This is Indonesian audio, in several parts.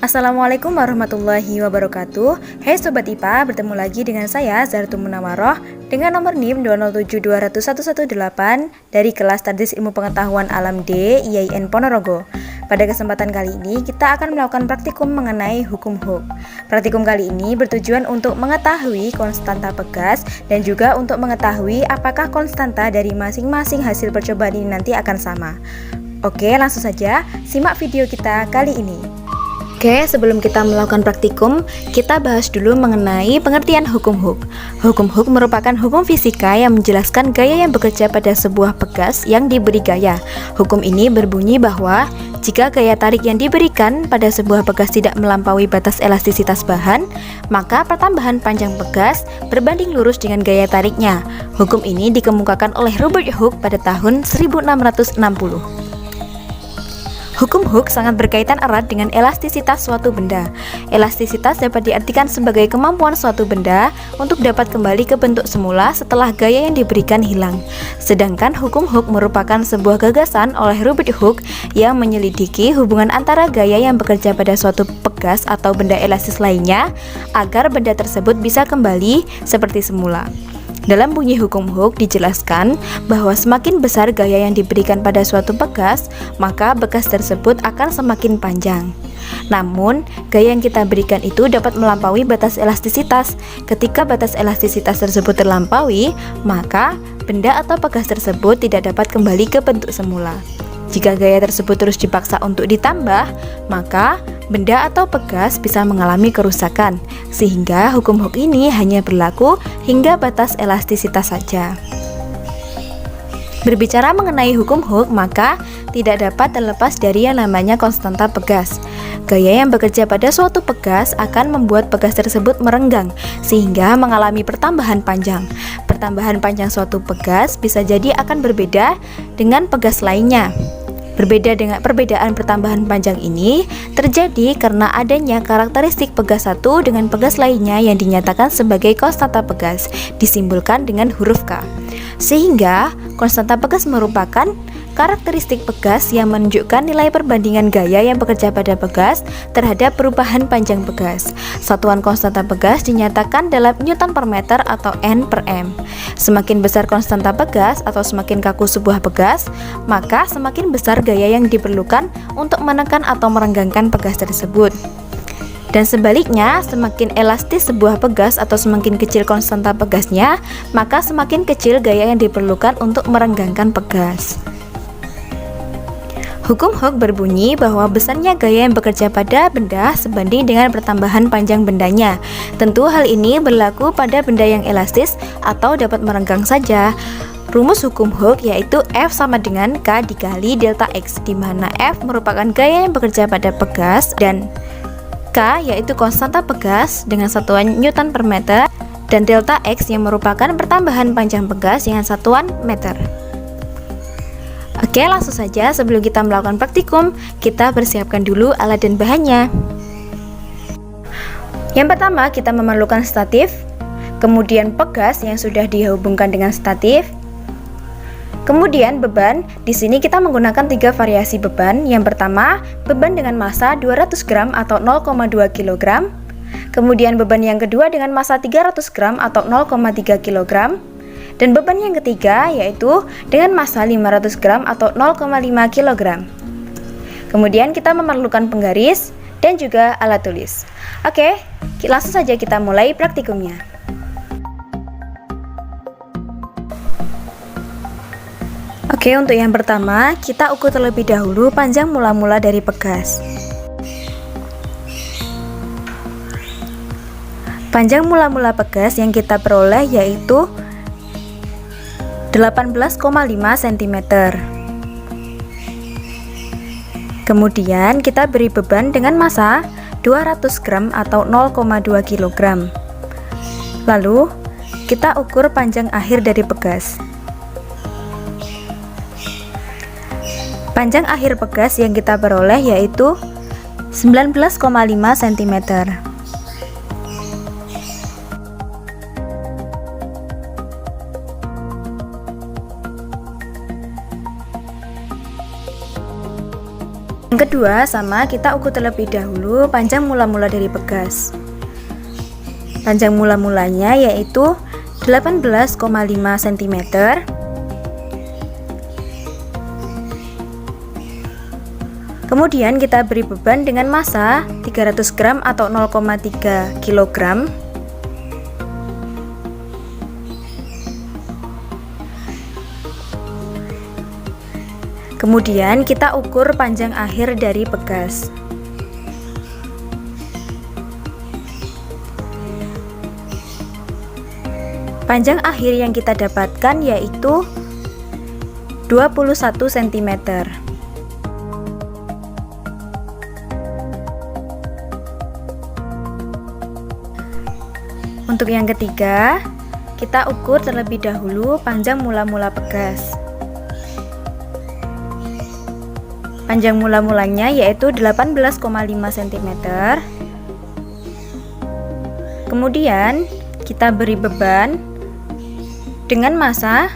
Assalamualaikum warahmatullahi wabarakatuh. Hai Sobat IPA, bertemu lagi dengan saya Zartu Munawaroh dengan nomor NIM 207201118 dari kelas Tadris Ilmu Pengetahuan Alam D IAIN Ponorogo. Pada kesempatan kali ini kita akan melakukan praktikum mengenai hukum Hooke. Praktikum kali ini bertujuan untuk mengetahui konstanta Pegas dan juga untuk mengetahui apakah konstanta dari masing-masing hasil percobaan ini nanti akan sama. Oke, langsung saja simak video kita kali ini. Oke, sebelum kita melakukan praktikum, kita bahas dulu mengenai pengertian hukum Hooke. Hukum Hooke merupakan hukum fisika yang menjelaskan gaya yang bekerja pada sebuah pegas yang diberi gaya. Hukum ini berbunyi bahwa jika gaya tarik yang diberikan pada sebuah pegas tidak melampaui batas elastisitas bahan, maka pertambahan panjang pegas berbanding lurus dengan gaya tariknya. Hukum ini dikemukakan oleh Robert Hooke pada tahun 1660. Hukum Hooke sangat berkaitan erat dengan elastisitas suatu benda. Elastisitas dapat diartikan sebagai kemampuan suatu benda untuk dapat kembali ke bentuk semula setelah gaya yang diberikan hilang. Sedangkan hukum Hooke merupakan sebuah gagasan oleh Robert Hooke yang menyelidiki hubungan antara gaya yang bekerja pada suatu pegas atau benda elastis lainnya agar benda tersebut bisa kembali seperti semula. Dalam bunyi hukum Hooke dijelaskan bahwa semakin besar gaya yang diberikan pada suatu pegas, maka pegas tersebut akan semakin panjang. Namun, gaya yang kita berikan itu dapat melampaui batas elastisitas. Ketika batas elastisitas tersebut terlampaui, maka benda atau pegas tersebut tidak dapat kembali ke bentuk semula. Jika gaya tersebut terus dipaksa untuk ditambah, maka benda atau pegas bisa mengalami kerusakan, sehingga hukum Hooke ini hanya berlaku hingga batas elastisitas saja. Berbicara mengenai hukum Hooke, maka tidak dapat terlepas dari yang namanya konstanta pegas. Gaya yang bekerja pada suatu pegas akan membuat pegas tersebut merenggang, sehingga mengalami pertambahan panjang. Pertambahan panjang suatu pegas bisa jadi akan berbeda dengan pegas lainnya. Perbedaan pertambahan panjang ini terjadi karena adanya karakteristik pegas satu dengan pegas lainnya yang dinyatakan sebagai konstanta pegas, disimbolkan dengan huruf K. Sehingga konstanta pegas merupakan karakteristik pegas yang menunjukkan nilai perbandingan gaya yang bekerja pada pegas terhadap perubahan panjang pegas. Satuan konstanta pegas dinyatakan dalam Newton per meter atau N per M. Semakin besar konstanta pegas atau semakin kaku sebuah pegas, maka semakin besar gaya yang diperlukan untuk menekan atau merenggangkan pegas tersebut. Dan sebaliknya, semakin elastis sebuah pegas atau semakin kecil konstanta pegasnya, maka semakin kecil gaya yang diperlukan untuk merenggangkan pegas. Hukum Hooke berbunyi bahwa besarnya gaya yang bekerja pada benda sebanding dengan pertambahan panjang bendanya. Tentu hal ini berlaku pada benda yang elastis atau dapat merenggang saja. Rumus hukum Hooke yaitu F sama dengan K dikali delta X, di mana F merupakan gaya yang bekerja pada pegas dan K yaitu konstanta pegas dengan satuan Newton per meter, dan delta X yang merupakan pertambahan panjang pegas dengan satuan meter. Oke, langsung saja sebelum kita melakukan praktikum, kita persiapkan dulu alat dan bahannya. Yang pertama, kita memerlukan statif, kemudian pegas yang sudah dihubungkan dengan statif, kemudian beban. Di sini kita menggunakan 3 variasi beban. Yang pertama, beban dengan massa 200 gram atau 0,2 kg. Kemudian beban yang kedua dengan massa 300 gram atau 0,3 kg. Dan beban yang ketiga yaitu dengan massa 500 gram atau 0,5 kg. Kemudian kita memerlukan penggaris dan juga alat tulis. Oke, langsung saja kita mulai praktikumnya. Oke, untuk yang pertama kita ukur terlebih dahulu panjang mula-mula dari pegas. Panjang mula-mula pegas yang kita peroleh yaitu 18,5 cm. Kemudian kita beri beban dengan massa 200 gram atau 0,2 kg. Lalu kita ukur panjang akhir dari pegas. Panjang akhir pegas yang kita peroleh yaitu 19,5 cm. Yang kedua sama, kita ukur terlebih dahulu panjang mula-mula dari pegas. Panjang mula-mulanya yaitu 18,5 cm. Kemudian kita beri beban dengan massa 300 gram atau 0,3 kg. Kemudian kita ukur panjang akhir dari pegas. Panjang akhir yang kita dapatkan yaitu 21 cm. Untuk yang ketiga, kita ukur terlebih dahulu panjang mula-mula pegas. Panjang mula-mulanya yaitu 18,5 cm. Kemudian kita beri beban dengan massa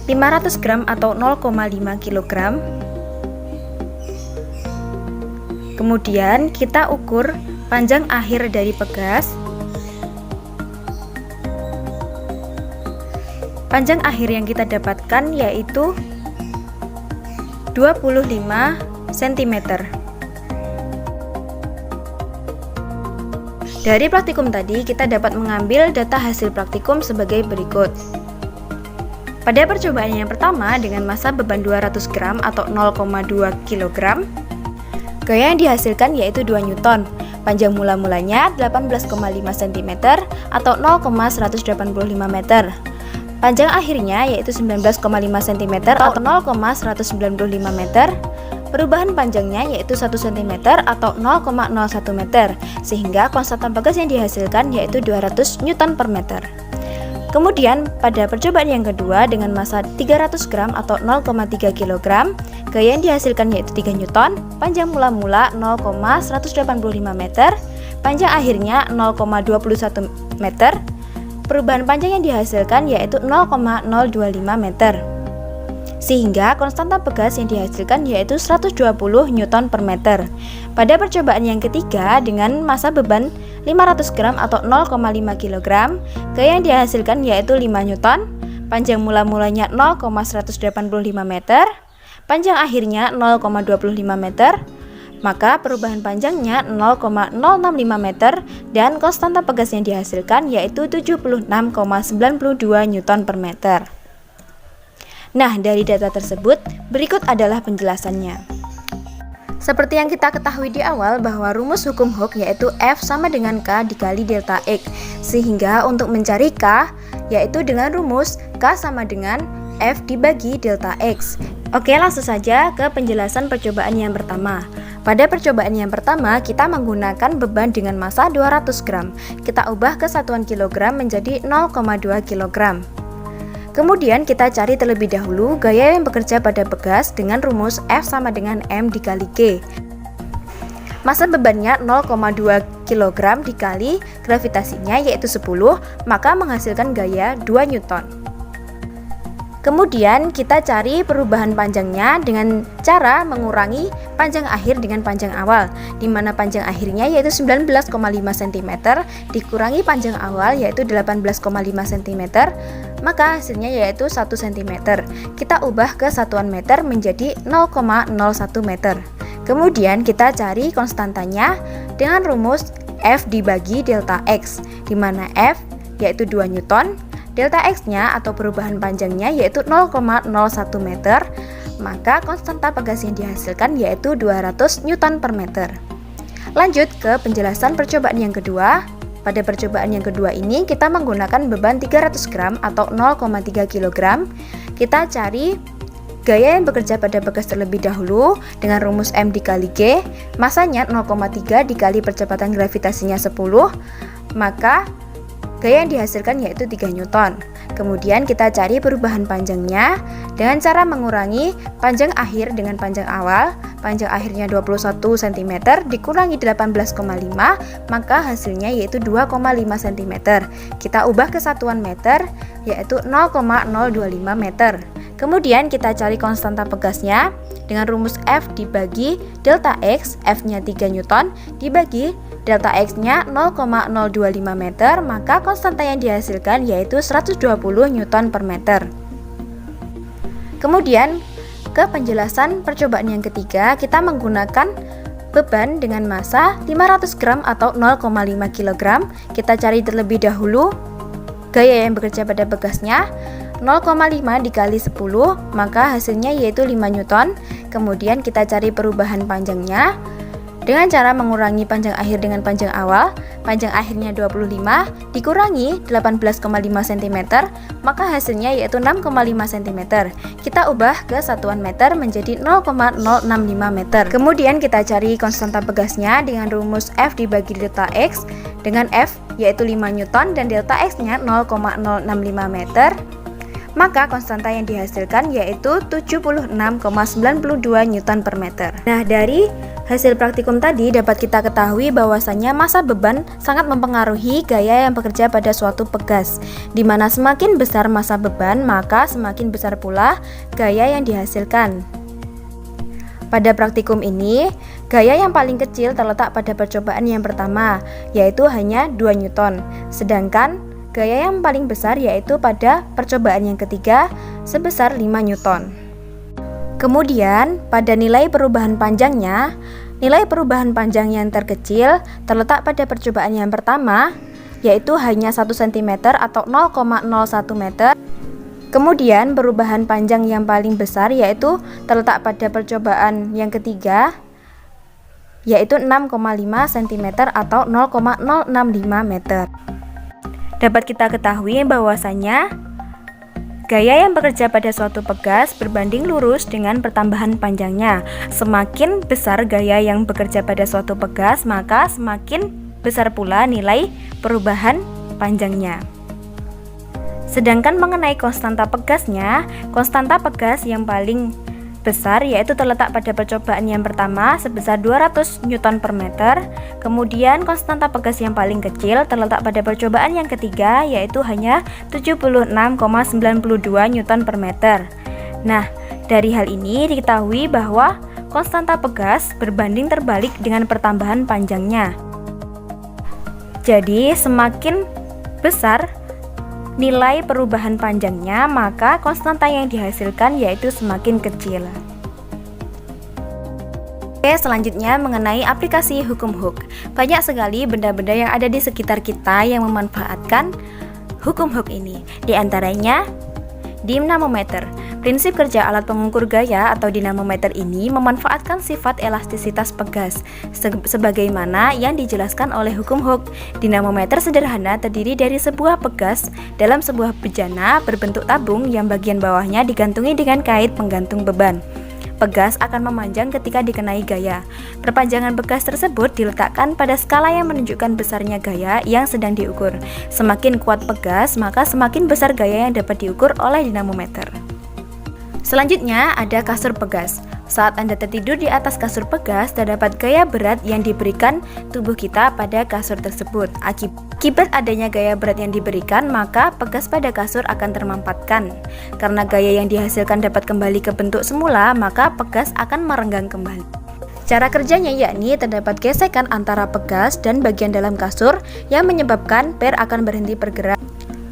500 gram atau 0,5 kg. Kemudian kita ukur panjang akhir dari pegas. Panjang akhir yang kita dapatkan yaitu 25 cm. Dari praktikum tadi kita dapat mengambil data hasil praktikum sebagai berikut. Pada percobaan yang pertama dengan massa beban 200 gram atau 0,2 kg, gaya yang dihasilkan yaitu 2 Newton. Panjang mula-mulanya 18,5 cm atau 0,185 meter. Panjang akhirnya yaitu 19,5 cm atau 0,195 meter. Perubahan panjangnya yaitu 1 cm atau 0,01 meter, sehingga konstanta pegas yang dihasilkan yaitu 200 Newton per meter. Kemudian pada percobaan yang kedua dengan massa 300 gram atau 0,3 kg, gaya yang dihasilkan yaitu 3 Newton, panjang mula-mula 0,185 meter, panjang akhirnya 0,21 meter. Perubahan panjang yang dihasilkan yaitu 0,025 meter. Sehingga konstanta pegas yang dihasilkan yaitu 120 Newton per meter. Pada percobaan yang ketiga dengan massa beban 500 gram atau 0,5 kg, gaya yang dihasilkan yaitu 5 Newton, panjang mula-mulanya 0,185 meter, panjang akhirnya 0,25 meter, maka perubahan panjangnya 0,065 meter dan konstanta pegas yang dihasilkan yaitu 76,92 Newton per meter. Nah, dari data tersebut, berikut adalah penjelasannya. Seperti yang kita ketahui di awal bahwa rumus hukum Hooke yaitu F sama dengan K dikali delta X. Sehingga untuk mencari K yaitu dengan rumus K sama dengan F dibagi delta X. Oke, langsung saja ke penjelasan percobaan yang pertama. Pada percobaan yang pertama, kita menggunakan beban dengan massa 200 gram. Kita ubah ke satuan kilogram menjadi 0,2 kg. Kemudian kita cari terlebih dahulu gaya yang bekerja pada pegas dengan rumus F sama dengan M dikali G. Massa bebannya 0,2 kg dikali gravitasinya yaitu 10, maka menghasilkan gaya 2 Newton. Kemudian kita cari perubahan panjangnya dengan cara mengurangi panjang akhir dengan panjang awal, di mana panjang akhirnya yaitu 19,5 cm dikurangi panjang awal yaitu 18,5 cm, maka hasilnya yaitu 1 cm. Kita ubah ke satuan meter menjadi 0,01 meter. Kemudian kita cari konstantanya dengan rumus F dibagi delta X, di mana F yaitu 2 Newton, delta X-nya atau perubahan panjangnya yaitu 0,01 meter, maka konstanta pegas yang dihasilkan yaitu 200 Newton per meter. Lanjut ke penjelasan percobaan yang kedua. Pada percobaan yang kedua ini kita menggunakan beban 300 gram atau 0,3 kg. Kita cari gaya yang bekerja pada pegas terlebih dahulu dengan rumus M dikali G, massanya 0,3 dikali percepatan gravitasinya 10, maka gaya yang dihasilkan yaitu 3 Newton. Kemudian kita cari perubahan panjangnya dengan cara mengurangi panjang akhir dengan panjang awal. Panjang akhirnya 21 cm dikurangi 18,5, maka hasilnya yaitu 2,5 cm. Kita ubah ke satuan meter yaitu 0,025 meter. Kemudian kita cari konstanta pegasnya dengan rumus F dibagi delta X, F-nya 3 Newton, dibagi delta X-nya 0,025 meter, maka konstanta yang dihasilkan yaitu 120 Newton per meter. Kemudian, ke penjelasan percobaan yang ketiga, kita menggunakan beban dengan massa 500 gram atau 0,5 kg. Kita cari terlebih dahulu gaya yang bekerja pada pegasnya. 0,5 dikali 10, maka hasilnya yaitu 5 Newton. Kemudian kita cari perubahan panjangnya dengan cara mengurangi panjang akhir dengan panjang awal. Panjang akhirnya 25 dikurangi 18,5 cm, maka hasilnya yaitu 6,5 cm. Kita ubah ke satuan meter menjadi 0,065 meter. Kemudian kita cari konstanta pegasnya dengan rumus F dibagi delta X, dengan F yaitu 5 Newton dan delta X-nya 0,065 meter. Maka konstanta yang dihasilkan yaitu 76,92 Newton per meter. Nah, dari hasil praktikum tadi dapat kita ketahui bahwasannya massa beban sangat mempengaruhi gaya yang bekerja pada suatu pegas, di mana semakin besar massa beban, maka semakin besar pula gaya yang dihasilkan. Pada praktikum ini, gaya yang paling kecil terletak pada percobaan yang pertama, yaitu hanya 2 Newton, sedangkan gaya yang paling besar yaitu pada percobaan yang ketiga sebesar 5 Newton. Kemudian, pada nilai perubahan panjangnya, nilai perubahan panjang yang terkecil terletak pada percobaan yang pertama, yaitu hanya 1 cm atau 0,01 meter. Kemudian, perubahan panjang yang paling besar yaitu terletak pada percobaan yang ketiga, yaitu 6,5 cm atau 0,065 meter. Dapat kita ketahui bahwasannya gaya yang bekerja pada suatu pegas berbanding lurus dengan pertambahan panjangnya. Semakin besar gaya yang bekerja pada suatu pegas, maka semakin besar pula nilai perubahan panjangnya. Sedangkan mengenai konstanta pegasnya, konstanta pegas yang paling besar yaitu terletak pada percobaan yang pertama sebesar 200 Newton per meter. Kemudian konstanta pegas yang paling kecil terletak pada percobaan yang ketiga yaitu hanya 76,92 Newton per meter. Nah, dari hal ini diketahui bahwa konstanta pegas berbanding terbalik dengan pertambahan panjangnya. Jadi semakin besar nilai perubahan panjangnya, maka konstanta yang dihasilkan yaitu semakin kecil. Oke, selanjutnya mengenai aplikasi hukum Hooke. Banyak sekali benda-benda yang ada di sekitar kita yang memanfaatkan hukum Hooke ini. Di antaranya dinamometer. Prinsip kerja alat pengukur gaya atau dinamometer ini memanfaatkan sifat elastisitas pegas sebagaimana yang dijelaskan oleh hukum Hooke. Dinamometer sederhana terdiri dari sebuah pegas dalam sebuah bejana berbentuk tabung yang bagian bawahnya digantungi dengan kait penggantung beban. Pegas akan memanjang ketika dikenai gaya. Perpanjangan pegas tersebut diletakkan pada skala yang menunjukkan besarnya gaya yang sedang diukur. Semakin kuat pegas, maka semakin besar gaya yang dapat diukur oleh dinamometer. Selanjutnya ada kasur pegas. Saat Anda tertidur di atas kasur pegas, terdapat gaya berat yang diberikan tubuh kita pada kasur tersebut. Akibat adanya gaya berat yang diberikan, maka pegas pada kasur akan termampatkan. Karena gaya yang dihasilkan dapat kembali ke bentuk semula, maka pegas akan merenggang kembali. Cara kerjanya yakni terdapat gesekan antara pegas dan bagian dalam kasur yang menyebabkan per akan berhenti bergerak.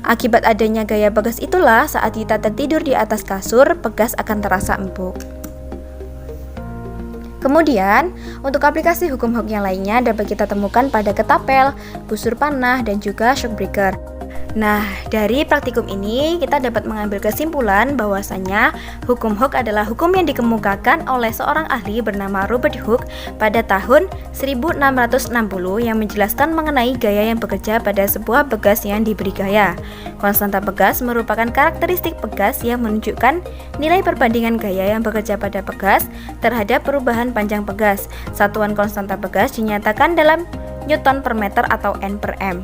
Akibat adanya gaya pegas itulah saat kita tertidur di atas kasur, pegas akan terasa empuk. Kemudian, untuk aplikasi hukum Hooke yang lainnya dapat kita temukan pada ketapel, busur panah, dan juga shock breaker. Nah, dari praktikum ini kita dapat mengambil kesimpulan bahwasannya hukum Hooke adalah hukum yang dikemukakan oleh seorang ahli bernama Robert Hooke pada tahun 1660 yang menjelaskan mengenai gaya yang bekerja pada sebuah pegas yang diberi gaya. Konstanta pegas merupakan karakteristik pegas yang menunjukkan nilai perbandingan gaya yang bekerja pada pegas terhadap perubahan panjang pegas. Satuan konstanta pegas dinyatakan dalam Newton per meter atau N per M.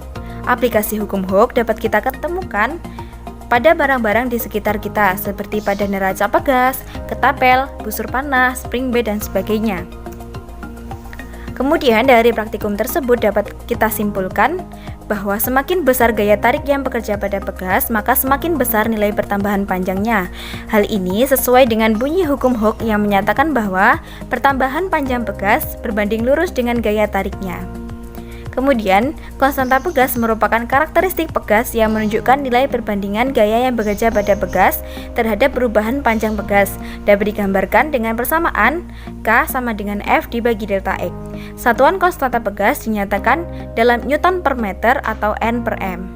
Aplikasi hukum Hooke dapat kita ketemukan pada barang-barang di sekitar kita seperti pada neraca pegas, ketapel, busur panah, spring bed, dan sebagainya. Kemudian dari praktikum tersebut dapat kita simpulkan bahwa semakin besar gaya tarik yang bekerja pada pegas, maka semakin besar nilai pertambahan panjangnya. Hal ini sesuai dengan bunyi hukum Hooke yang menyatakan bahwa pertambahan panjang pegas berbanding lurus dengan gaya tariknya. Kemudian, konstanta pegas merupakan karakteristik pegas yang menunjukkan nilai perbandingan gaya yang bekerja pada pegas terhadap perubahan panjang pegas. Dapat digambarkan dengan persamaan K sama dengan F dibagi delta X. Satuan konstanta pegas dinyatakan dalam Newton per meter atau N per M.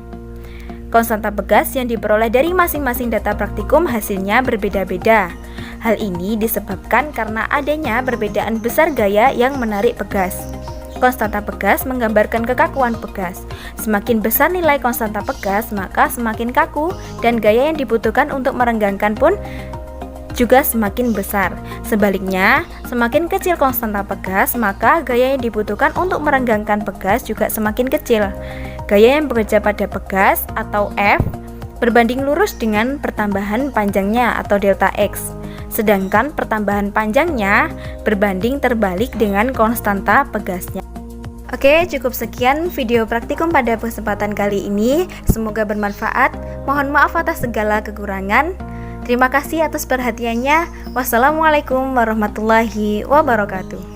Konstanta pegas yang diperoleh dari masing-masing data praktikum hasilnya berbeda-beda. Hal ini disebabkan karena adanya perbedaan besar gaya yang menarik pegas. Konstanta pegas menggambarkan kekakuan pegas. Semakin besar nilai konstanta pegas, maka semakin kaku dan gaya yang dibutuhkan untuk merenggangkan pun juga semakin besar. Sebaliknya, semakin kecil konstanta pegas, maka gaya yang dibutuhkan untuk merenggangkan pegas juga semakin kecil. Gaya yang bekerja pada pegas atau F berbanding lurus dengan pertambahan panjangnya atau delta X. Sedangkan pertambahan panjangnya berbanding terbalik dengan konstanta pegasnya. Oke, cukup sekian video praktikum pada kesempatan kali ini. Semoga bermanfaat. Mohon maaf atas segala kekurangan. Terima kasih atas perhatiannya. Wassalamualaikum warahmatullahi wabarakatuh.